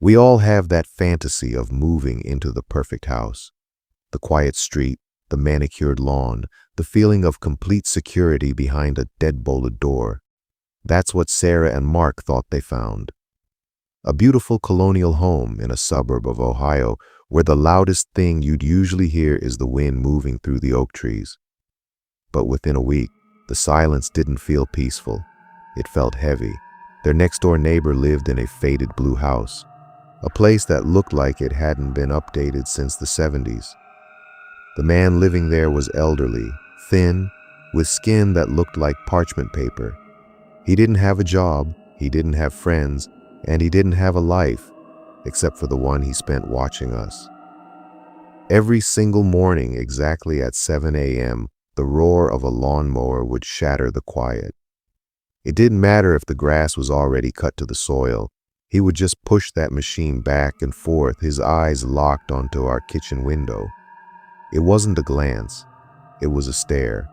We all have that fantasy of moving into the perfect house. The quiet street, the manicured lawn, the feeling of complete security behind a dead-bolted door. That's what Sarah and Mark thought they found. A beautiful colonial home in a suburb of Ohio where the loudest thing you'd usually hear is the wind moving through the oak trees. But within a week, the silence didn't feel peaceful. It felt heavy. Their next-door neighbor lived in a faded blue house, a place that looked like it hadn't been updated since the 70s. The man living there was elderly, thin, with skin that looked like parchment paper. He didn't have a job, he didn't have friends, and he didn't have a life, except for the one he spent watching us. Every single morning, exactly at 7 a.m., the roar of a lawnmower would shatter the quiet. It didn't matter if the grass was already cut to the soil. He would just push that machine back and forth, his eyes locked onto our kitchen window. It wasn't a glance, it was a stare.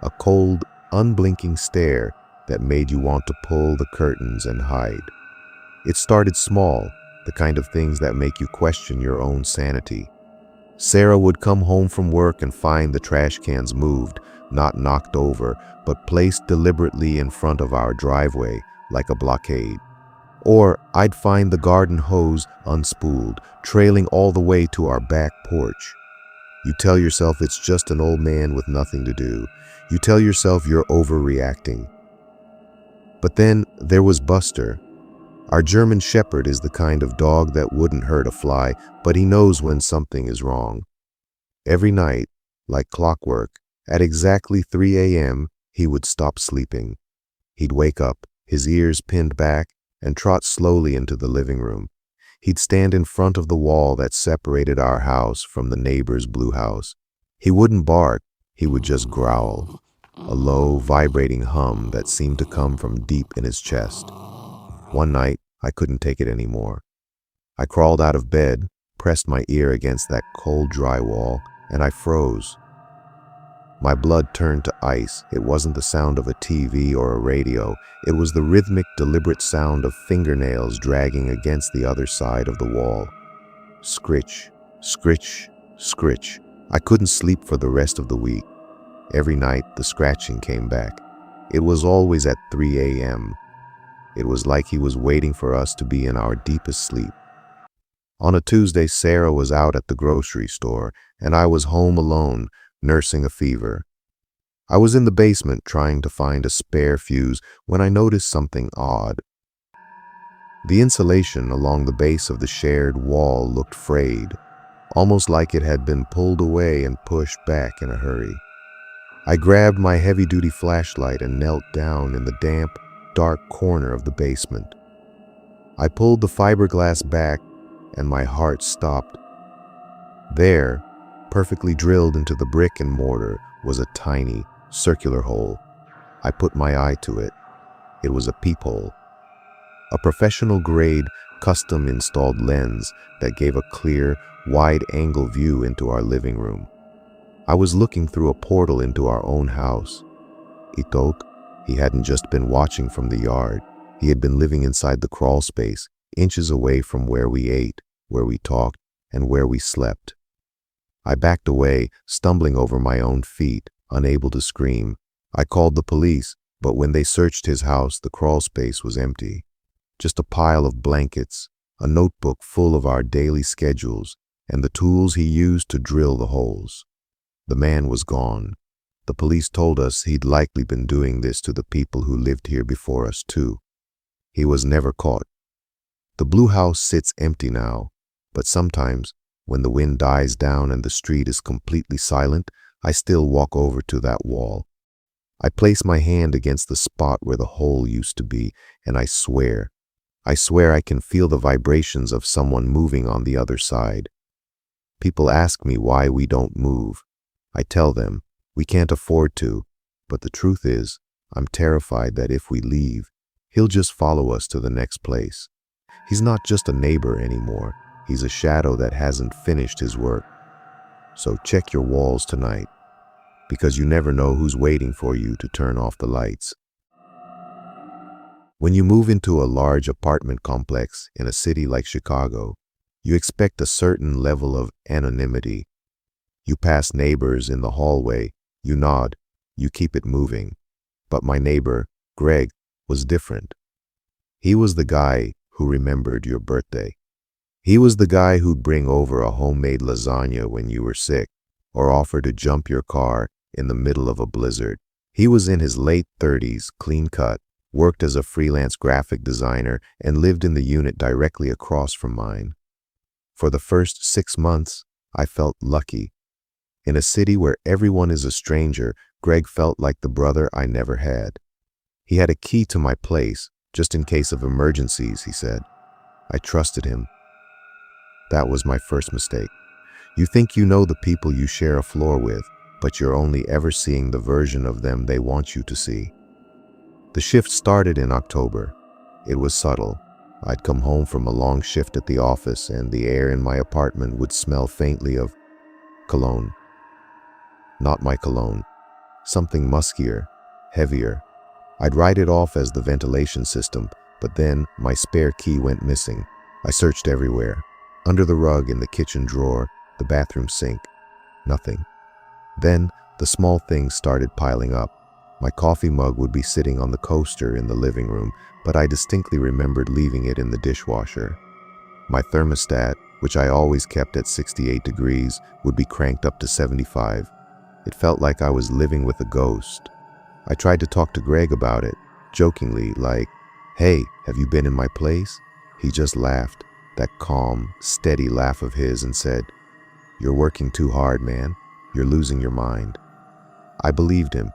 A cold, unblinking stare that made you want to pull the curtains and hide. It started small, the kind of things that make you question your own sanity. Sarah would come home from work and find the trash cans moved, not knocked over, but placed deliberately in front of our driveway like a blockade. Or I'd find the garden hose unspooled, trailing all the way to our back porch. You tell yourself it's just an old man with nothing to do. You tell yourself you're overreacting. But then there was Buster. Our German Shepherd is the kind of dog that wouldn't hurt a fly, but he knows when something is wrong. Every night, like clockwork, at exactly 3 a.m., he would stop sleeping. He'd wake up, his ears pinned back, and trot slowly into the living room. He'd stand in front of the wall that separated our house from the neighbor's blue house. He wouldn't bark, he would just growl, a low, vibrating hum that seemed to come from deep in his chest. One night, I couldn't take it anymore. I crawled out of bed, pressed my ear against that cold, dry wall, and I froze. My blood turned to ice. It wasn't the sound of a TV or a radio. It was the rhythmic, deliberate sound of fingernails dragging against the other side of the wall. Scritch, scritch, scritch. I couldn't sleep for the rest of the week. Every night, the scratching came back. It was always at 3 a.m. It was like he was waiting for us to be in our deepest sleep. On a Tuesday, Sarah was out at the grocery store, and I was home alone, nursing a fever. I was in the basement trying to find a spare fuse when I noticed something odd. The insulation along the base of the shared wall looked frayed, almost like it had been pulled away and pushed back in a hurry. I grabbed my heavy-duty flashlight and knelt down in the damp, dark corner of the basement. I pulled the fiberglass back and my heart stopped. There, perfectly drilled into the brick and mortar, was a tiny, circular hole. I put my eye to it. It was a peephole. A professional-grade, custom-installed lens that gave a clear, wide-angle view into our living room. I was looking through a portal into our own house. Itok, he hadn't just been watching from the yard. He had been living inside the crawl space, inches away from where we ate, where we talked, and where we slept. I backed away, stumbling over my own feet, unable to scream. I called the police, but when they searched his house, the crawl space was empty. Just a pile of blankets, a notebook full of our daily schedules, and the tools he used to drill the holes. The man was gone. The police told us he'd likely been doing this to the people who lived here before us too. He was never caught. The blue house sits empty now, but sometimes, when the wind dies down and the street is completely silent, I still walk over to that wall. I place my hand against the spot where the hole used to be, and I swear I can feel the vibrations of someone moving on the other side. People ask me why we don't move. I tell them, we can't afford to, but the truth is, I'm terrified that if we leave, he'll just follow us to the next place. He's not just a neighbor anymore. He's a shadow that hasn't finished his work. So check your walls tonight, because you never know who's waiting for you to turn off the lights. When you move into a large apartment complex in a city like Chicago, you expect a certain level of anonymity. You pass neighbors in the hallway, you nod, you keep it moving. But my neighbor, Greg, was different. He was the guy who remembered your birthday. He was the guy who'd bring over a homemade lasagna when you were sick, or offer to jump your car in the middle of a blizzard. He was in his late 30s, clean cut, worked as a freelance graphic designer, and lived in the unit directly across from mine. For the first 6 months, I felt lucky. In a city where everyone is a stranger, Greg felt like the brother I never had. He had a key to my place, just in case of emergencies, he said. I trusted him. That was my first mistake. You think you know the people you share a floor with, but you're only ever seeing the version of them they want you to see. The shift started in October. It was subtle. I'd come home from a long shift at the office, and the air in my apartment would smell faintly of cologne. Not my cologne. Something muskier, heavier. I'd write it off as the ventilation system, but then my spare key went missing. I searched everywhere. Under the rug, in the kitchen drawer, the bathroom sink. Nothing. Then the small things started piling up. My coffee mug would be sitting on the coaster in the living room, but I distinctly remembered leaving it in the dishwasher. My thermostat, which I always kept at 68 degrees, would be cranked up to 75. It felt like I was living with a ghost. I tried to talk to Greg about it, jokingly, like, "Hey, have you been in my place?" He just laughed, that calm, steady laugh of his, and said, "You're working too hard, man. You're losing your mind." I believed him.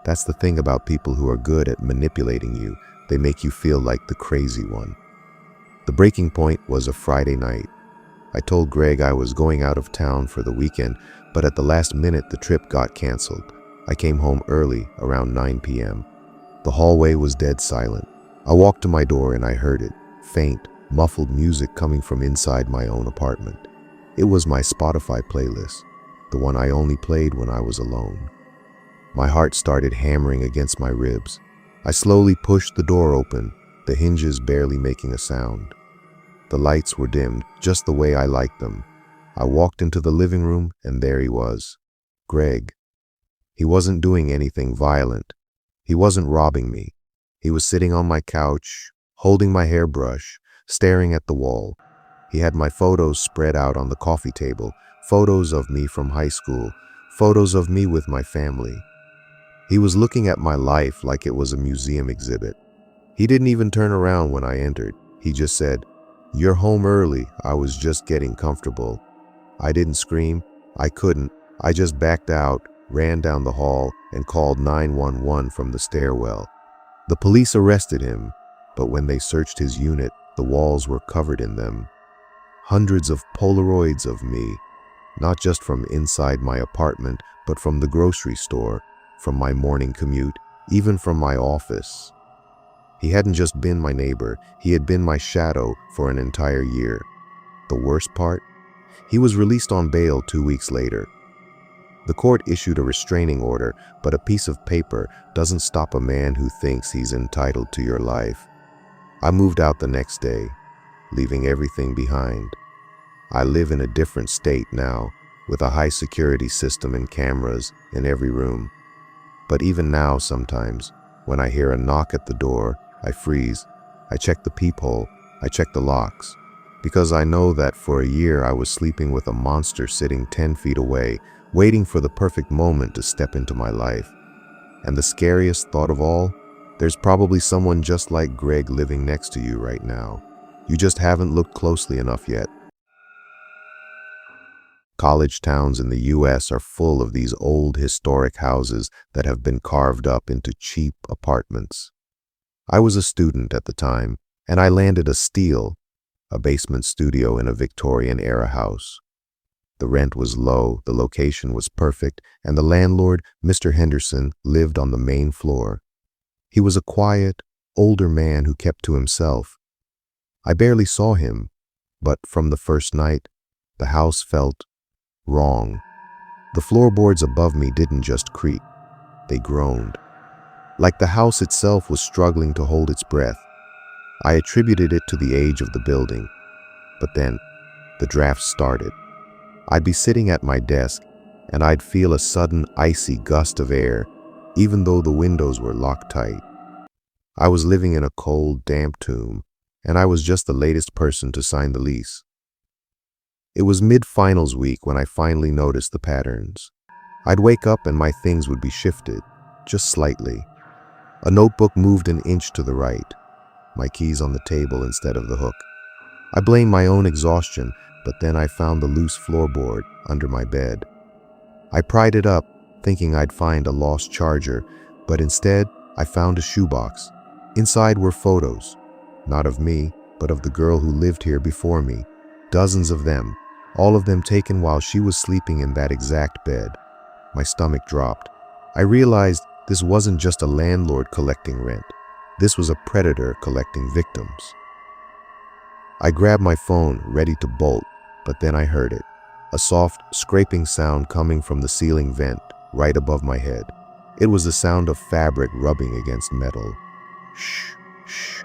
That's the thing about people who are good at manipulating you. They make you feel like the crazy one. The breaking point was a Friday night. I told Greg I was going out of town for the weekend, but at the last minute the trip got canceled. I came home early, around 9 p.m. The hallway was dead silent. I walked to my door and I heard it, faint, muffled music coming from inside my own apartment. It was my Spotify playlist, the one I only played when I was alone. My heart started hammering against my ribs. I slowly pushed the door open, the hinges barely making a sound. The lights were dimmed, just the way I liked them. I walked into the living room, and there he was, Greg. He wasn't doing anything violent. He wasn't robbing me. He was sitting on my couch, holding my hairbrush, staring at the wall. He had my photos spread out on the coffee table, photos of me from high school, photos of me with my family. He was looking at my life like it was a museum exhibit. He didn't even turn around when I entered. He just said, "You're home early. I was just getting comfortable." I didn't scream. I couldn't. I just backed out, ran down the hall, and called 911 from the stairwell. The police arrested him, but when they searched his unit, the walls were covered in them. Hundreds of Polaroids of me, not just from inside my apartment, but from the grocery store, from my morning commute, even from my office. He hadn't just been my neighbor, he had been my shadow for an entire year. The worst part? He was released on bail 2 weeks later. The court issued a restraining order, but a piece of paper doesn't stop a man who thinks he's entitled to your life. I moved out the next day, leaving everything behind. I live in a different state now, with a high security system and cameras in every room. But even now, sometimes, when I hear a knock at the door, I freeze. I check the peephole. I check the locks. Because I know that for a year I was sleeping with a monster sitting 10 feet away, waiting for the perfect moment to step into my life. And the scariest thought of all, there's probably someone just like Greg living next to you right now. You just haven't looked closely enough yet. College towns in the US are full of these old historic houses that have been carved up into cheap apartments. I was a student at the time, and I landed a steal, a basement studio in a Victorian-era house. The rent was low, the location was perfect, and the landlord, Mr. Henderson, lived on the main floor. He was a quiet, older man who kept to himself. I barely saw him, but from the first night, the house felt wrong. The floorboards above me didn't just creak, they groaned. Like the house itself was struggling to hold its breath. I attributed it to the age of the building, but then the draft started. I'd be sitting at my desk, and I'd feel a sudden icy gust of air, even though the windows were locked tight. I was living in a cold, damp tomb, and I was just the latest person to sign the lease. It was mid-finals week when I finally noticed the patterns. I'd wake up and my things would be shifted, just slightly. A notebook moved an inch to the right, my keys on the table instead of the hook. I blamed my own exhaustion, but then I found the loose floorboard under my bed. I pried it up, thinking I'd find a lost charger, but instead I found a shoebox. Inside were photos, not of me, but of the girl who lived here before me. Dozens of them, all of them taken while she was sleeping in that exact bed. My stomach dropped. I realized this wasn't just a landlord collecting rent. This was a predator collecting victims. I grabbed my phone, ready to bolt, but then I heard it. A soft, scraping sound coming from the ceiling vent, right above my head. It was the sound of fabric rubbing against metal. Shh, shh.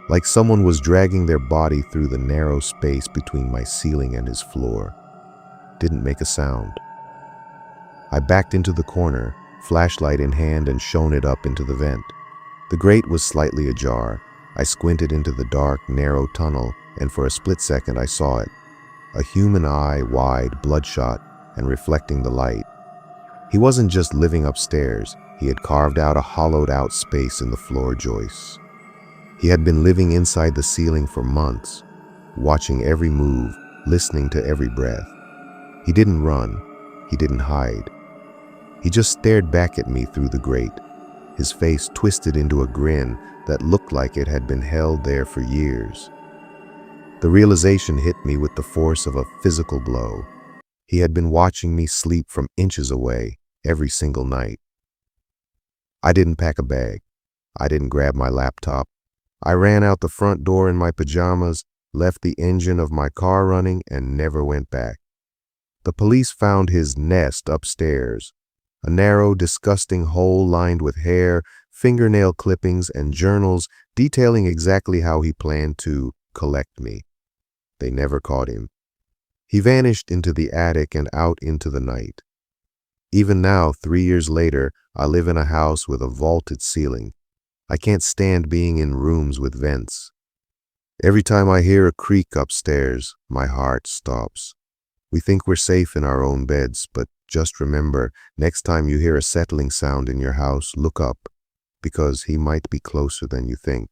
Like someone was dragging their body through the narrow space between my ceiling and his floor. Didn't make a sound. I backed into the corner, flashlight in hand, and shone it up into the vent. The grate was slightly ajar. I squinted into the dark, narrow tunnel, and for a split second I saw it. A human eye, wide, bloodshot, and reflecting the light. He wasn't just living upstairs. He had carved out a hollowed-out space in the floor joists. He had been living inside the ceiling for months, watching every move, listening to every breath. He didn't run. He didn't hide. He just stared back at me through the grate, his face twisted into a grin that looked like it had been held there for years. The realization hit me with the force of a physical blow. He had been watching me sleep from inches away every single night. I didn't pack a bag. I didn't grab my laptop. I ran out the front door in my pajamas, left the engine of my car running, and never went back. The police found his nest upstairs, a narrow, disgusting hole lined with hair, fingernail clippings, and journals detailing exactly how he planned to collect me. They never caught him. He vanished into the attic and out into the night. Even now, 3 years later, I live in a house with a vaulted ceiling. I can't stand being in rooms with vents. Every time I hear a creak upstairs, my heart stops. We think we're safe in our own beds, but just remember, next time you hear a settling sound in your house, look up, because he might be closer than you think.